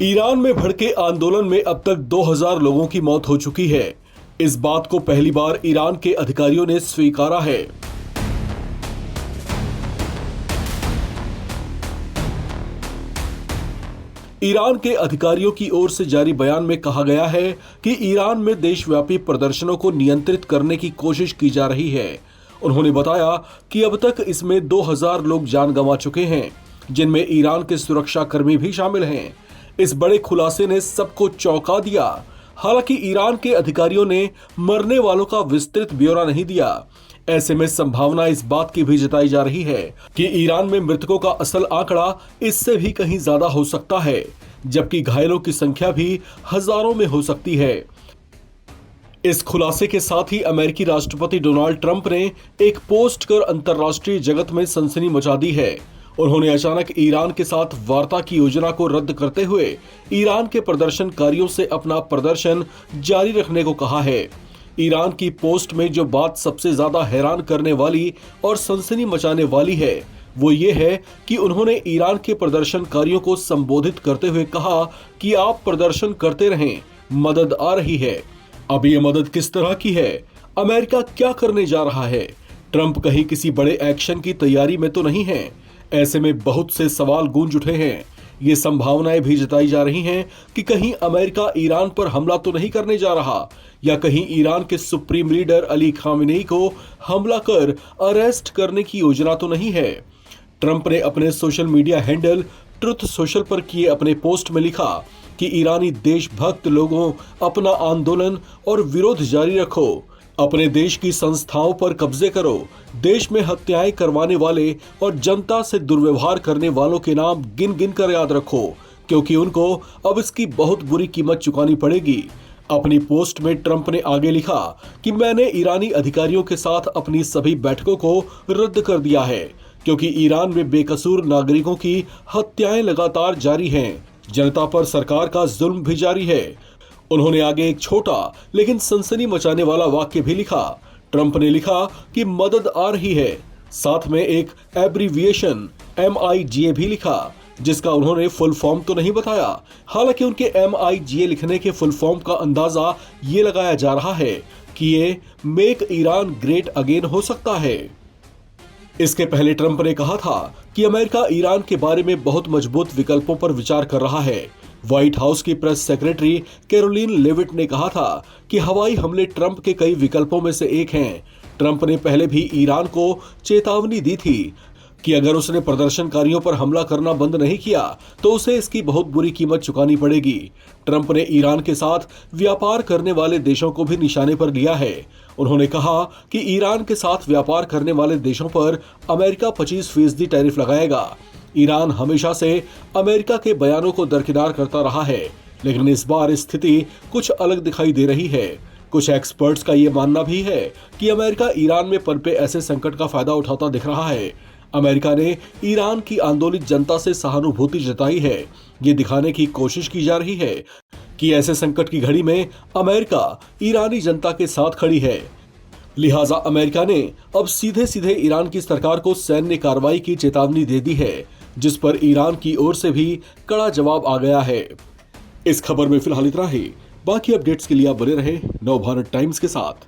Iran में भड़के आंदोलन में अब तक 2000 लोगों की मौत हो चुकी है। इस बात को पहली बार ईरान के अधिकारियों ने स्वीकारा है। ईरान के अधिकारियों की ओर से जारी बयान में कहा गया है कि ईरान में देशव्यापी प्रदर्शनों को नियंत्रित करने की कोशिश की जा रही है। उन्होंने बताया कि अब तक इसमें 2000 लोग जान गंवा चुके हैं, जिनमें ईरान के सुरक्षा कर्मी भी शामिल हैं। इस बड़े खुलासे ने सबको चौंका दिया। हालांकि ईरान के अधिकारियों ने मरने वालों का विस्तृत ब्यौरा नहीं दिया। ऐसे में संभावना इस बात की भी जताई जा रही है कि ईरान में मृतकों का असल आंकड़ा इससे भी कहीं ज्यादा हो सकता है, जबकि घायलों की संख्या भी हजारों में हो सकती है। इस खुलासे के साथ ही अमेरिकी राष्ट्रपति डोनाल्ड ट्रंप ने एक पोस्ट कर अंतर्राष्ट्रीय जगत में सनसनी मचा दी है। उन्होंने अचानक ईरान के साथ वार्ता की योजना को रद्द करते हुए ईरान के प्रदर्शनकारियों से अपना प्रदर्शन जारी रखने को कहा है। ईरान की पोस्ट में जो बात सबसे ज्यादा हैरान करने वाली और सनसनी मचाने वाली है वो ये है कि उन्होंने ईरान के प्रदर्शनकारियों को संबोधित करते हुए कहा कि आप प्रदर्शन करते रहें, मदद आ रही है। अब ये मदद किस तरह की है? अमेरिका क्या करने जा रहा है? ट्रंप कहीं किसी बड़े एक्शन की तैयारी में तो नहीं है? ऐसे में बहुत से सवाल गूंज उठे हैं। ये संभावनाएं भी जताई जा रही हैं कि कहीं अमेरिका ईरान पर हमला तो नहीं करने जा रहा, या कहीं ईरान के सुप्रीम लीडर अली खामेनेई को हमला कर अरेस्ट करने की योजना तो नहीं है। ट्रंप ने अपने social media handle truth social पर किए अपने पोस्ट में लिखा कि ईरानी देशभक्त लोगों, अपना आंदोलन और विरोध जारी रखो, अपने देश की संस्थाओं पर कब्जे करो, देश में हत्याएं करवाने वाले और जनता से दुर्व्यवहार करने वालों के नाम गिन गिन कर याद रखो, क्योंकि उनको अब इसकी बहुत बुरी कीमत चुकानी पड़ेगी। अपनी पोस्ट में ट्रंप ने आगे लिखा कि मैंने ईरानी अधिकारियों के साथ अपनी सभी बैठकों को रद्द कर दिया है, क्योंकि ईरान में बेकसूर नागरिकों की हत्याएं लगातार जारी हैं, जनता पर सरकार का जुल्म भी जारी है। उन्होंने आगे एक छोटा लेकिन सनसनी मचाने वाला वाक्य भी लिखा। ट्रंप ने लिखा कि मदद आ रही है, साथ में एक एब्रीविएशन MIGA भी लिखा, जिसका उन्होंने फुल फॉर्म तो नहीं बताया। हालांकि उनके MIGA लिखने के फुल फॉर्म का अंदाजा ये लगाया जा रहा है कि ये मेक ईरान ग्रेट अगेन हो सकता है। इसके पहले ट्रंप ने कहा था कि अमेरिका ईरान के बारे में बहुत मजबूत विकल्पों पर विचार कर रहा है। व्हाइट हाउस की प्रेस सेक्रेटरी कैरोलिन लेविट ने कहा था कि हवाई हमले ट्रंप के कई विकल्पों में से एक हैं। ट्रंप ने पहले भी ईरान को चेतावनी दी थी कि अगर उसने प्रदर्शनकारियों पर हमला करना बंद नहीं किया तो उसे इसकी बहुत बुरी कीमत चुकानी पड़ेगी। ट्रंप ने ईरान के साथ व्यापार करने वाले देशों को भी निशाने पर लिया है। उन्होंने कहा कि ईरान के साथ व्यापार करने वाले देशों पर अमेरिका 25% टैरिफ लगाएगा। ईरान हमेशा से अमेरिका के बयानों को दरकिनार करता रहा है, लेकिन इस बार स्थिति कुछ अलग दिखाई दे रही है। कुछ एक्सपर्ट्स का ये मानना भी है कि अमेरिका ईरान में पनपे ऐसे संकट का फायदा उठाता दिख रहा है। अमेरिका ने ईरान की आंदोलित जनता से सहानुभूति जताई है। ये दिखाने की कोशिश की जा रही है कि ऐसे संकट की घड़ी में अमेरिका ईरानी जनता के साथ खड़ी है। लिहाजा अमेरिका ने अब सीधे सीधे ईरान की सरकार को सैन्य कार्रवाई की चेतावनी दे दी है, जिस पर ईरान की ओर से भी कड़ा जवाब आ गया है। इस खबर में फिलहाल इतना ही। बाकी अपडेट्स के लिए आप बने रहे नवभारत टाइम्स के साथ।